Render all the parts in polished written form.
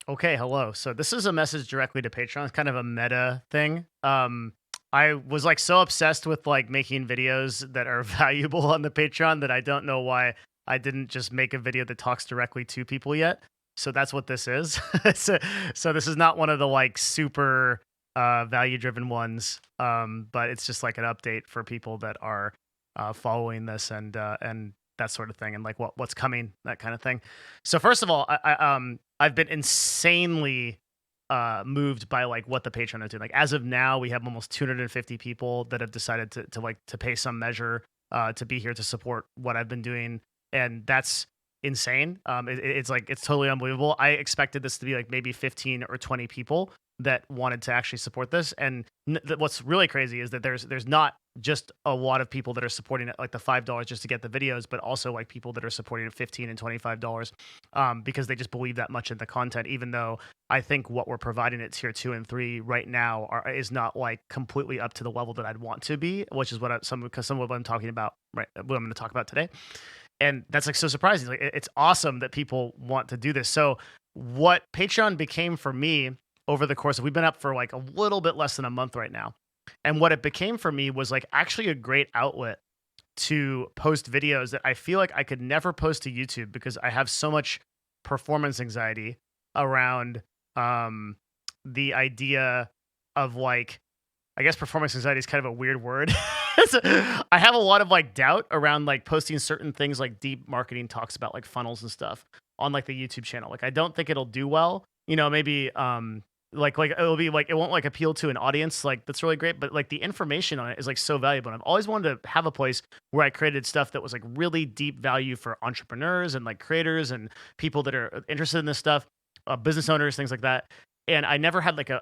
Okay, hello. So this is a message directly to Patreon. It's kind of a meta thing. I was like so obsessed with like making videos that are valuable on the Patreon that I don't know why I didn't just make a video that talks directly to people yet. So that's what this is. so, so this is not one of the like super value driven ones, but it's just like an update for people that are following this and that sort of thing and like what's coming, that kind of thing. So first of all, I've been insanely moved by like what the Patreon is doing. Like as of now, we have almost 250 people that have decided to pay some measure to be here to support what I've been doing, and that's insane. It's like it's totally unbelievable. I expected this to be like maybe 15 or 20 people that wanted to actually support this, and what's really crazy is that there's not just a lot of people that are supporting it like the $5 just to get the videos, but also like people that are supporting it 15 and $25 because they just believe that much in the content, even though I think what we're providing at tier 2 and 3 right now is not like completely up to the level that I'd want to be, which is some of what I'm talking about, right? What I'm going to talk about today. And that's like so surprising. Like it's awesome that people want to do this. So what Patreon became for me over the course of, we've been up for like a little bit less than a month right now. And what it became for me was like actually a great outlet to post videos that I feel like I could never post to YouTube because I have so much performance anxiety around um the idea of like, I guess performance anxiety is kind of a weird word. So, I have a lot of like doubt around like posting certain things like deep marketing talks about like funnels and stuff on like the YouTube channel. Like I don't think it'll do well. Maybe like it'll be like it won't like appeal to an audience like that's really great, but like the information on it is like so valuable. And I've always wanted to have a place where I created stuff that was like really deep value for entrepreneurs and like creators and people that are interested in this stuff, business owners, things like that. And I never had like a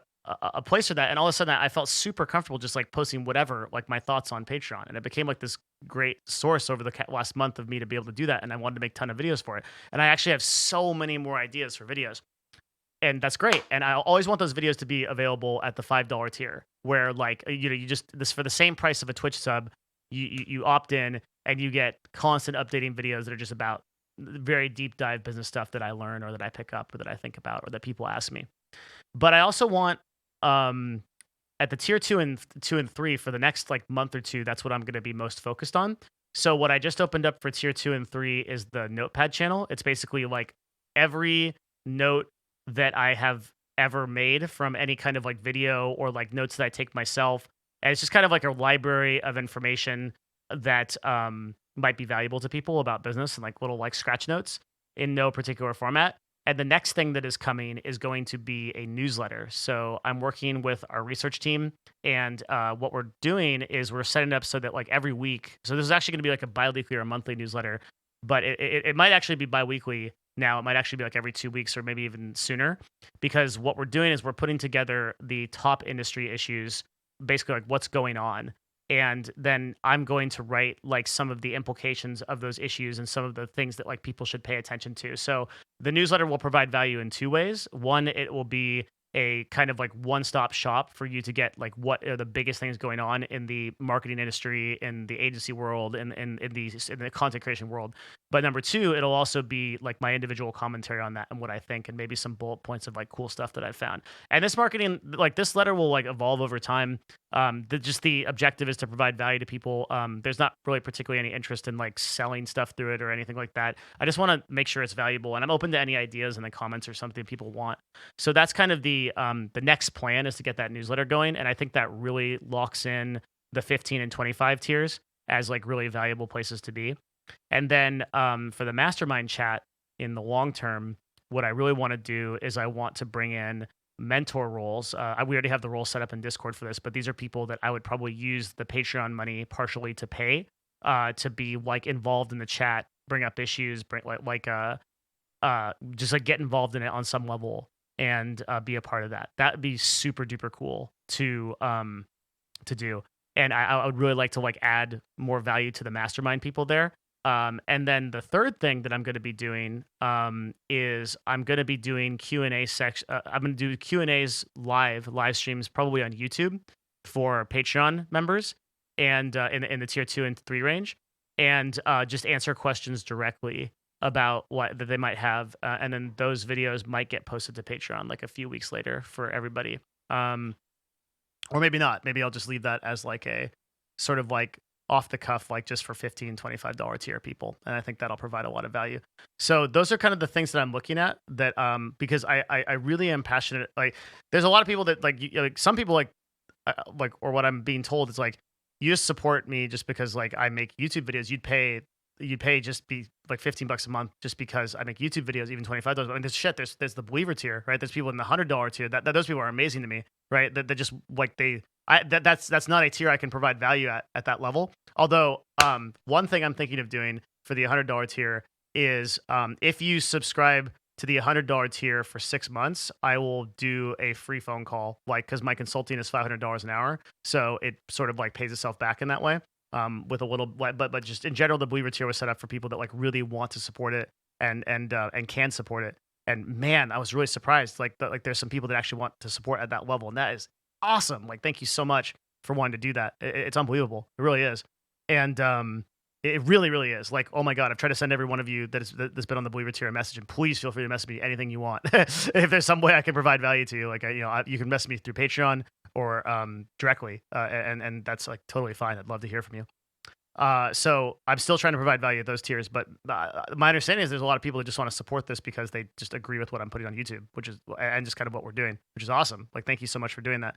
place for that. And all of a sudden I felt super comfortable just like posting whatever, like my thoughts on Patreon. And it became like this great source over the last month of me to be able to do that. And I wanted to make a ton of videos for it. And I actually have so many more ideas for videos. And that's great. And I always want those videos to be available at the $5 tier where like, you just, this for the same price of a Twitch sub, you opt in and you get constant updating videos that are just about very deep dive business stuff that I learn or that I pick up or that I think about or that people ask me. But I also want um at the tier 2 and 3 for the next like month or two, that's what I'm going to be most focused on. So what I just opened up for tier 2 and 3 is the notepad channel. It's basically like every note that I have ever made from any kind of like video or like notes that I take myself. And it's just kind of like a library of information that might be valuable to people about business and like little like scratch notes in no particular format. And the next thing that is coming is going to be a newsletter. So I'm working with our research team, and what we're doing is we're setting it up so that like every week. So this is actually going to be like a biweekly or a monthly newsletter, but it might actually be biweekly now. It might actually be like every 2 weeks or maybe even sooner, because what we're doing is we're putting together the top industry issues, basically like what's going on, and then I'm going to write like some of the implications of those issues and some of the things that like people should pay attention to. So the newsletter will provide value in two ways. One, it will be a kind of like one-stop shop for you to get like what are the biggest things going on in the marketing industry, in the agency world, and in the content creation world. But number two, it'll also be like my individual commentary on that and what I think, and maybe some bullet points of like cool stuff that I've found. And this marketing, like this letter, will like evolve over time. The objective is to provide value to people. There's not really particularly any interest in like selling stuff through it or anything like that. I just want to make sure it's valuable, and I'm open to any ideas in the comments or something people want. So that's kind of the next plan, is to get that newsletter going, and I think that really locks in the 15 and 25 tiers as like really valuable places to be. And then for the mastermind chat in the long term, what I really want to do is I want to bring in mentor roles. We already have the role set up in Discord for this, but these are people that I would probably use the Patreon money partially to pay to be like involved in the chat, bring up issues, bring just like get involved in it on some level and be a part of that. That'd be super duper cool to do. And I would really like to like add more value to the mastermind people there. And then the third thing that I'm going to be doing is I'm going to be doing Q&A section. I'm going to do Q&As live streams, probably on YouTube for Patreon members and in the tier 2 and 3 range, and just answer questions directly about what that they might have, and then those videos might get posted to Patreon like a few weeks later for everybody. Um, or maybe not. Maybe I'll just leave that as like a sort of like off the cuff, like just for $15, $25 tier people. And I think that'll provide a lot of value. So those are kind of the things that I'm looking at that, because I really am passionate. Like there's a lot of people that like some people or what I'm being told is like, you just support me just because like I make YouTube videos. You'd pay just be like $15 a month just because I make YouTube videos, even $25. I mean, there's the believer tier, right? There's people in the $100 tier that those people are amazing to me, right? That just like that's not a tier I can provide value at that level. Although, one thing I'm thinking of doing for the $100 tier is, if you subscribe to the $100 tier for 6 months, I will do a free phone call, like because my consulting is $500 an hour, so it sort of like pays itself back in that way. With a little, but just in general, the believer tier was set up for people that like really want to support it and can support it. And man, I was really surprised. Like there's some people that actually want to support at that level, and that is awesome. Like, thank you so much for wanting to do that. It's unbelievable. It really is. And it really, really is. Like, oh my God, I've tried to send every one of you that's been on the believer tier a message, and please feel free to message me anything you want. If there's some way I can provide value to you, like, you can message me through Patreon or directly, and that's like totally fine. I'd love to hear from you. So I'm still trying to provide value at those tiers, but my understanding is there's a lot of people that just want to support this because they just agree with what I'm putting on YouTube, which is, and just kind of what we're doing, which is awesome. Like, thank you so much for doing that.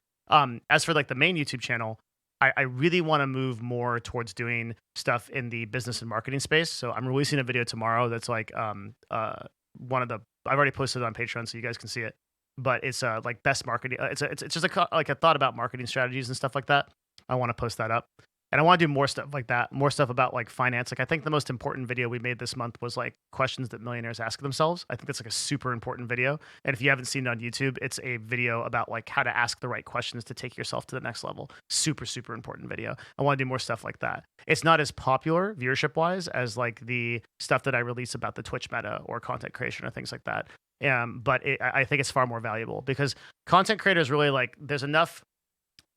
As for like the main YouTube channel, I really want to move more towards doing stuff in the business and marketing space. So I'm releasing a video tomorrow that's like one of the, I've already posted it on Patreon so you guys can see it, but it's like best marketing. It's just like a thought about marketing strategies and stuff like that. I want to post that up. And I want to do more stuff like that, more stuff about like finance. Like, I think the most important video we made this month was like questions that millionaires ask themselves. I think that's like a super important video. And if you haven't seen it on YouTube, it's a video about like how to ask the right questions to take yourself to the next level. Super, super important video. I want to do more stuff like that. It's not as popular viewership wise as like the stuff that I release about the Twitch meta or content creation or things like that. But I think it's far more valuable because content creators really like, there's enough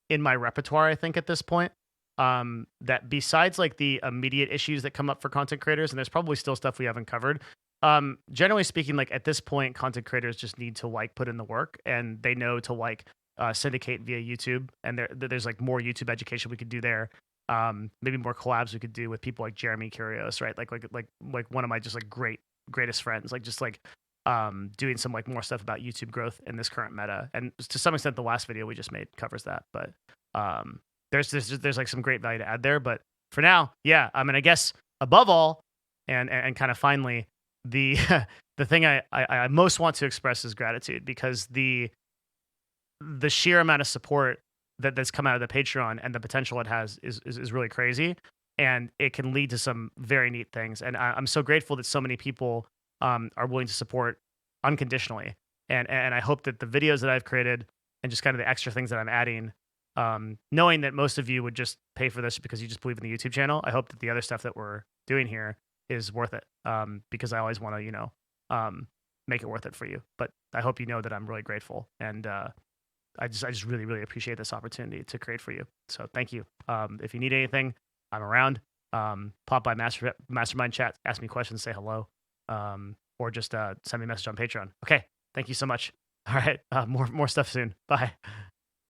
in my repertoire, I think, at this point. That besides like the immediate issues that come up for content creators, and there's probably still stuff we haven't covered. Generally speaking, like at this point, content creators just need to like put in the work, and they know to like syndicate via YouTube, and there's like more YouTube education we could do there. Maybe more collabs we could do with people like Jeremy Curios, right? Like one of my just like greatest friends, like just like doing some like more stuff about YouTube growth in this current meta, and to some extent, the last video we just made covers that, but there's like some great value to add there. But for now, yeah, I mean, I guess above all, and kind of finally, the the thing I most want to express is gratitude, because the sheer amount of support that's come out of the Patreon and the potential it has is really crazy, and it can lead to some very neat things. And I'm so grateful that so many people are willing to support unconditionally, and I hope that the videos that I've created and just kind of the extra things that I'm adding, knowing that most of you would just pay for this because you just believe in the YouTube channel, I hope that the other stuff that we're doing here is worth it, because I always want to, make it worth it for you. But I hope you know that I'm really grateful, and I just really, really appreciate this opportunity to create for you. So thank you. If you need anything, I'm around. Pop by Mastermind chat, ask me questions, say hello, or just send me a message on Patreon. Okay, thank you so much. All right, more stuff soon. Bye.